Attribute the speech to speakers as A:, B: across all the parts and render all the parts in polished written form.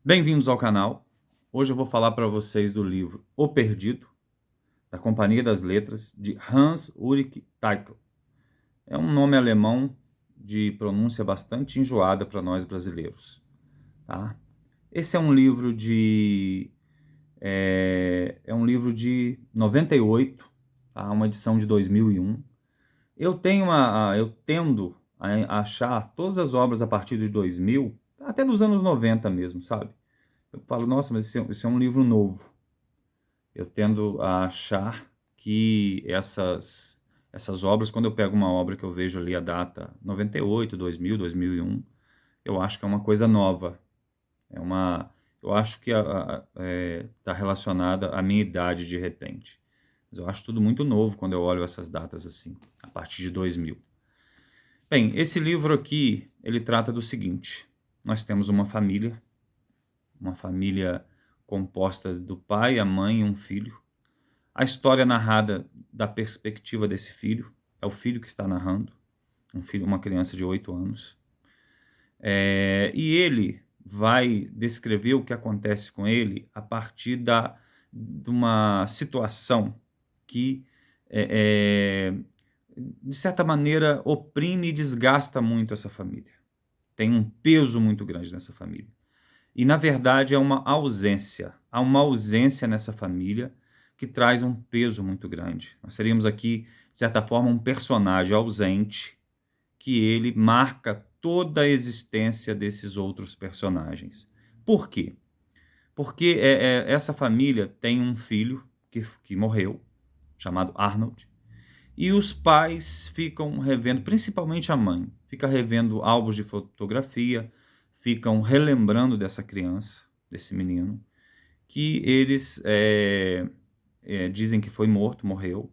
A: Bem-vindos ao canal. Hoje eu vou falar para vocês do livro O Perdido, da Companhia das Letras, de Hans Ulrich Teichel. É um nome alemão de pronúncia bastante enjoada para nós brasileiros. Tá? Esse é um livro de... É um livro de 98, tá? Uma edição de 2001. Eu tendo a achar todas as obras a partir de 2000, até dos anos 90 mesmo, sabe? Eu falo, nossa, mas isso é um livro novo. Eu tendo a achar que essas obras, quando eu pego uma obra que eu vejo ali a data 98, 2000, 2001, eu acho que é uma coisa nova. Eu acho que está relacionada à minha idade de repente. Mas eu acho tudo muito novo quando eu olho essas datas assim, a partir de 2000. Bem, esse livro aqui, ele trata do seguinte: nós temos uma família composta do pai, a mãe e um filho. A história é narrada da perspectiva desse filho, é o filho que está narrando, uma criança de 8 anos. E ele vai descrever o que acontece com ele a partir de uma situação que, de certa maneira, oprime e desgasta muito essa família. Tem um peso muito grande nessa família. E, na verdade, é uma ausência. Há uma ausência nessa família que traz um peso muito grande. Nós teríamos aqui, de certa forma, um personagem ausente que ele marca toda a existência desses outros personagens. Por quê? Porque essa família tem um filho que morreu, chamado Arnold, e os pais ficam revendo, principalmente a mãe, fica revendo álbuns de fotografia, ficam relembrando dessa criança, desse menino, que eles dizem que foi morto, morreu.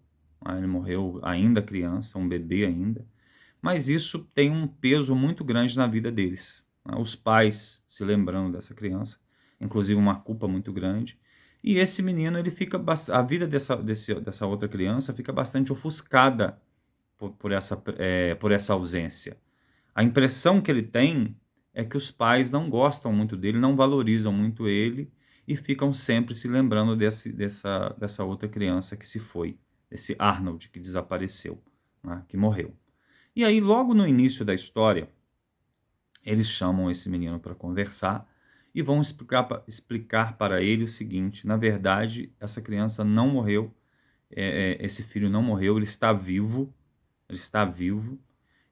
A: Ele morreu ainda criança, um bebê ainda. Mas isso tem um peso muito grande na vida deles. Os pais se lembrando dessa criança, inclusive uma culpa muito grande. E esse menino, a vida dessa outra criança fica bastante ofuscada por essa ausência. A impressão que ele tem é que os pais não gostam muito dele, não valorizam muito ele e ficam sempre se lembrando dessa outra criança que se foi, esse Arnold que desapareceu, né, que morreu. E aí, logo no início da história, eles chamam esse menino para conversar e vão explicar para ele o seguinte: na verdade, essa criança não morreu, esse filho não morreu, ele está vivo,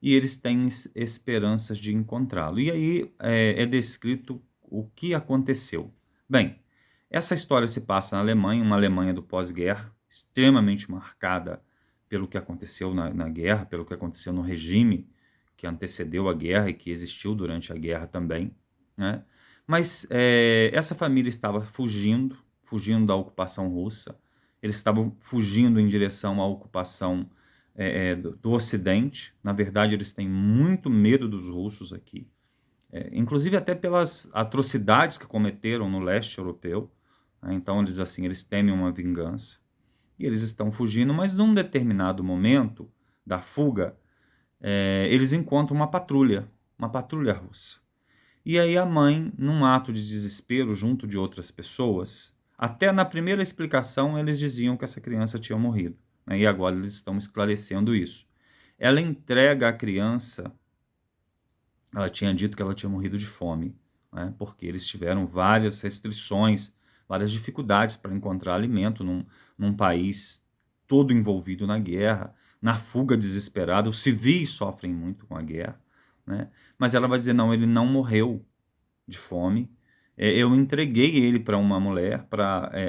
A: e eles têm esperanças de encontrá-lo. E aí é descrito o que aconteceu. Bem, essa história se passa na Alemanha, uma Alemanha do pós-guerra, extremamente marcada pelo que aconteceu na guerra, pelo que aconteceu no regime que antecedeu a guerra e que existiu durante a guerra também, né? Mas essa família estava fugindo da ocupação russa, eles estavam fugindo em direção à ocupação do Ocidente. Na verdade, eles têm muito medo dos russos aqui, inclusive até pelas atrocidades que cometeram no leste europeu, né? Então, eles temem uma vingança. E eles estão fugindo, mas num determinado momento da fuga, eles encontram uma patrulha russa. E aí a mãe, num ato de desespero junto de outras pessoas, até na primeira explicação eles diziam que essa criança tinha morrido, né? E agora eles estão esclarecendo isso. Ela entrega a criança, ela tinha dito que ela tinha morrido de fome, né? Porque eles tiveram várias restrições, várias dificuldades para encontrar alimento num país todo envolvido na guerra, na fuga desesperada. Os civis sofrem muito com a guerra, né? Mas ela vai dizer, não, ele não morreu de fome. Eu entreguei ele para uma mulher,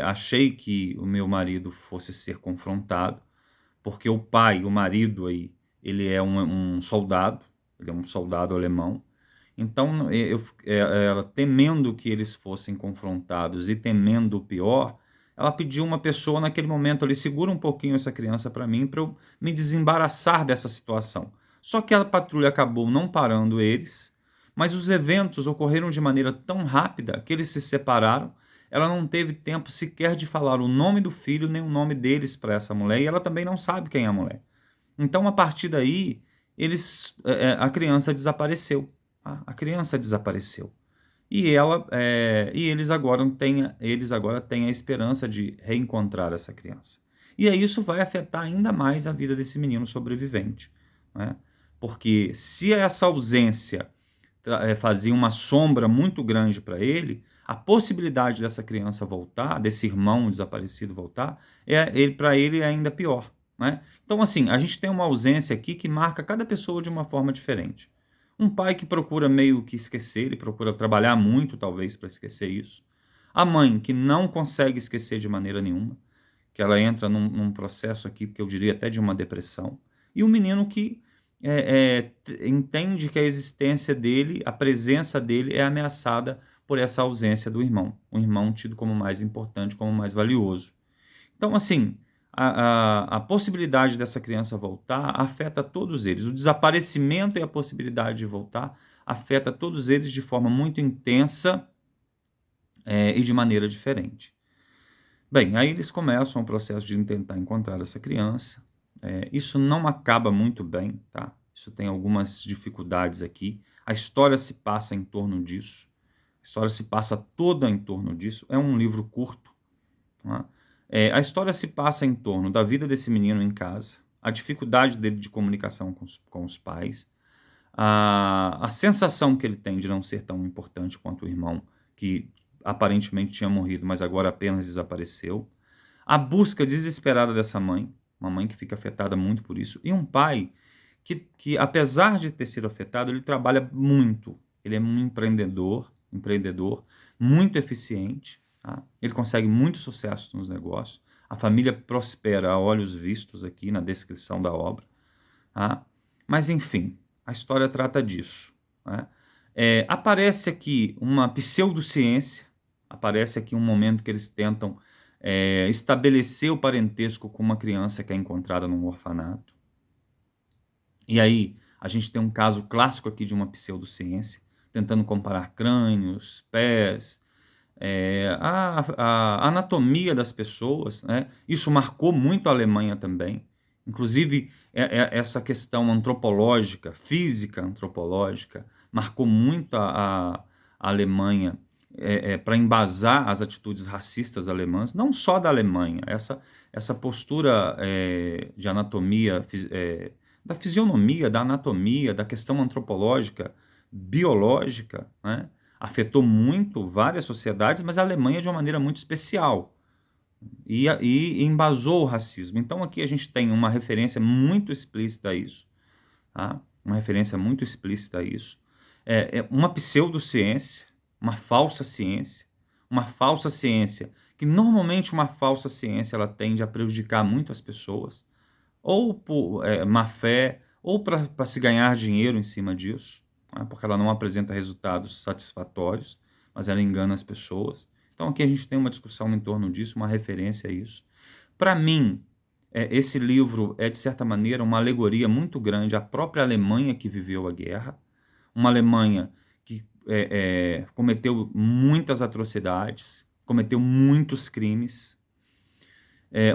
A: achei que o meu marido fosse ser confrontado, porque o marido aí, ele é um soldado, ele é um soldado alemão. Então, ela, temendo que eles fossem confrontados e temendo o pior, ela pediu uma pessoa naquele momento ali: segura um pouquinho essa criança para mim, para eu me desembaraçar dessa situação. Só que a patrulha acabou não parando eles, mas os eventos ocorreram de maneira tão rápida que eles se separaram. Ela não teve tempo sequer de falar o nome do filho nem o nome deles para essa mulher, e ela também não sabe quem é a mulher. Então, a partir daí, a criança desapareceu. A criança desapareceu. e eles agora têm a esperança de reencontrar essa criança. E aí isso vai afetar ainda mais a vida desse menino sobrevivente, né? Porque se essa ausência fazia uma sombra muito grande para ele, a possibilidade dessa criança voltar, desse irmão desaparecido voltar, para ele é ainda pior, né? Então, assim, a gente tem uma ausência aqui que marca cada pessoa de uma forma diferente. Um pai que procura meio que esquecer, ele procura trabalhar muito, talvez, para esquecer isso. A mãe que não consegue esquecer de maneira nenhuma, que ela entra num processo aqui, que eu diria até de uma depressão. E o menino que entende que a existência dele, a presença dele é ameaçada por essa ausência do irmão. O irmão tido como mais importante, como mais valioso. Então, assim, a possibilidade dessa criança voltar afeta todos eles. O desaparecimento e a possibilidade de voltar afeta todos eles de forma muito intensa e de maneira diferente. Bem, aí eles começam o processo de tentar encontrar essa criança. Isso não acaba muito bem, tá? Isso tem algumas dificuldades aqui. A história se passa em torno disso. A história se passa toda em torno disso. É um livro curto, tá? A história se passa em torno da vida desse menino em casa, a dificuldade dele de comunicação com os pais, a sensação que ele tem de não ser tão importante quanto o irmão, que aparentemente tinha morrido, mas agora apenas desapareceu, a busca desesperada dessa mãe, uma mãe que fica afetada muito por isso, e um pai que apesar de ter sido afetado, ele trabalha muito, ele é um empreendedor muito eficiente, tá? Ele consegue muito sucesso nos negócios, a família prospera a olhos vistos aqui na descrição da obra, tá? Mas enfim, a história trata disso, né? Aparece aqui uma pseudociência, aparece aqui um momento que eles tentam estabelecer o parentesco com uma criança que é encontrada num orfanato. E aí a gente tem um caso clássico aqui de uma pseudociência, tentando comparar crânios, pés, a anatomia das pessoas, né? Isso marcou muito a Alemanha também. Inclusive, essa questão antropológica, física antropológica, marcou muito a Alemanha para embasar as atitudes racistas alemãs, não só da Alemanha. Essa postura de anatomia, da fisionomia, da anatomia, da questão antropológica, biológica, né? Afetou muito várias sociedades, mas a Alemanha de uma maneira muito especial. E embasou o racismo. Então aqui a gente tem uma referência muito explícita a isso, tá? Uma referência muito explícita a isso. Uma pseudociência, uma falsa ciência, que normalmente uma falsa ciência ela tende a prejudicar muito as pessoas, ou por má fé, ou para se ganhar dinheiro em cima disso, né? Porque ela não apresenta resultados satisfatórios, mas ela engana as pessoas. Então aqui a gente tem uma discussão em torno disso, uma referência a isso. Para mim, esse livro é, de certa maneira, uma alegoria muito grande à própria Alemanha que viveu a guerra, uma Alemanha que cometeu muitas atrocidades, cometeu muitos crimes,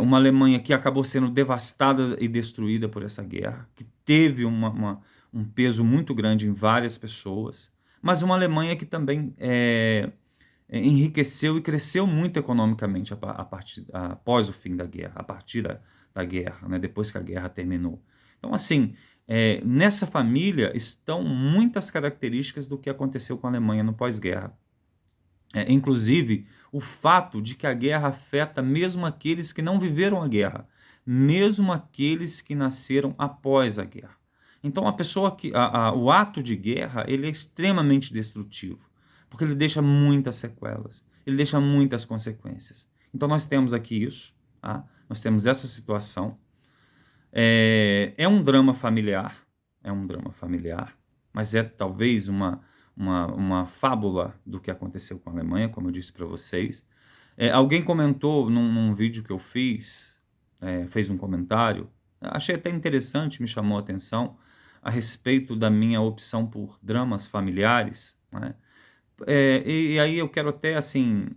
A: uma Alemanha que acabou sendo devastada e destruída por essa guerra, que teve um peso muito grande em várias pessoas, mas uma Alemanha que também enriqueceu e cresceu muito economicamente após o fim da guerra, a partir da guerra, né, depois que a guerra terminou. Então, assim, nessa família estão muitas características do que aconteceu com a Alemanha no pós-guerra. Inclusive, o fato de que a guerra afeta mesmo aqueles que não viveram a guerra, mesmo aqueles que nasceram após a guerra. Então, o ato de guerra ele é extremamente destrutivo, porque ele deixa muitas sequelas, ele deixa muitas consequências. Então, nós temos aqui isso, tá? Nós temos essa situação. É um drama familiar, mas é talvez uma fábula do que aconteceu com a Alemanha, como eu disse para vocês. Alguém comentou num vídeo que eu fiz, fez um comentário, achei até interessante, me chamou a atenção, a respeito da minha opção por dramas familiares, né? E aí eu quero até assim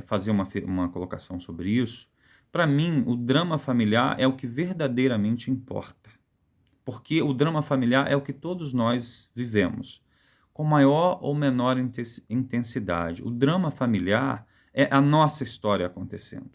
A: fazer uma colocação sobre isso. Para mim, o drama familiar é o que verdadeiramente importa, porque o drama familiar é o que todos nós vivemos. com maior ou menor intensidade. O drama familiar é a nossa história acontecendo.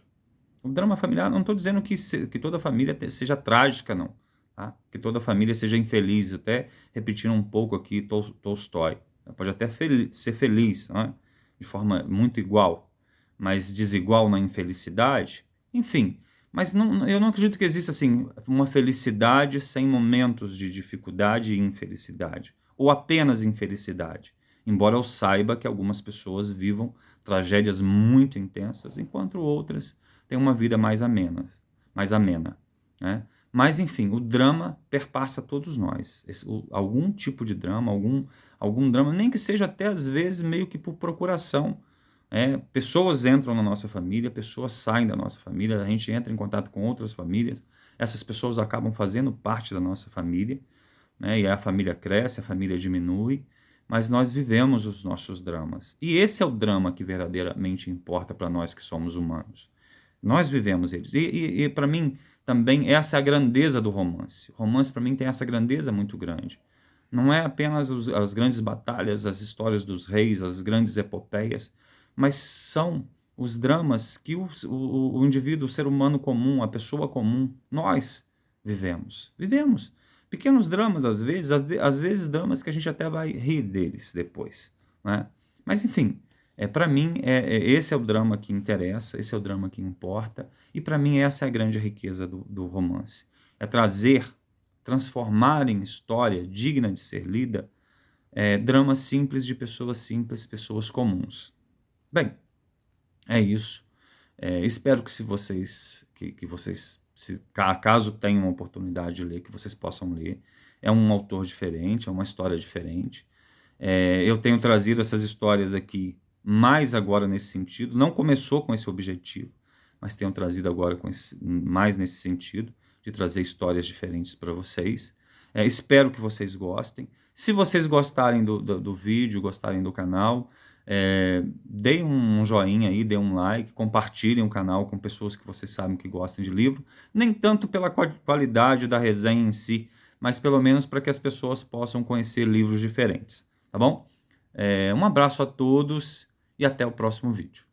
A: O drama familiar, não estou dizendo que toda família seja trágica, não. Tá? Que toda família seja infeliz, até repetindo um pouco aqui Tolstói. Pode até ser feliz, não é? De forma muito igual, mas desigual na infelicidade. Enfim, mas eu não acredito que exista assim, uma felicidade sem momentos de dificuldade e infelicidade, ou apenas infelicidade. Embora eu saiba que algumas pessoas vivam tragédias muito intensas, enquanto outras têm uma vida mais amena, né? Mas, enfim, o drama perpassa todos nós. Algum tipo de drama, algum drama, nem que seja até às vezes meio que por procuração. Pessoas entram na nossa família, pessoas saem da nossa família, a gente entra em contato com outras famílias, essas pessoas acabam fazendo parte da nossa família, né? E a família cresce, a família diminui, mas nós vivemos os nossos dramas. E esse é o drama que verdadeiramente importa para nós que somos humanos. Nós vivemos eles. E para mim, também, essa é a grandeza do romance. O romance, para mim, tem essa grandeza muito grande. Não é apenas as grandes batalhas, as histórias dos reis, as grandes epopeias, mas são os dramas que o indivíduo, o ser humano comum, a pessoa comum, nós vivemos. Vivemos. Pequenos dramas, às vezes dramas que a gente até vai rir deles depois, né? Mas, enfim, para mim, esse é o drama que interessa, esse é o drama que importa, e para mim essa é a grande riqueza do romance. É transformar em história digna de ser lida, dramas simples, pessoas comuns. Bem, é isso. Espero que se vocês, que vocês, se caso tenham uma oportunidade de ler, que vocês possam ler. É um autor diferente, é uma história diferente. Eu tenho trazido essas histórias aqui mais agora nesse sentido. Não começou com esse objetivo, mas tenho trazido agora mais nesse sentido, de trazer histórias diferentes para vocês. Espero que vocês gostem. Se vocês gostarem do vídeo, gostarem do canal, deem um joinha aí, deem um like, compartilhem o canal com pessoas que vocês sabem que gostam de livro. Nem tanto pela qualidade da resenha em si, mas pelo menos para que as pessoas possam conhecer livros diferentes. Tá bom? Um abraço a todos e até o próximo vídeo.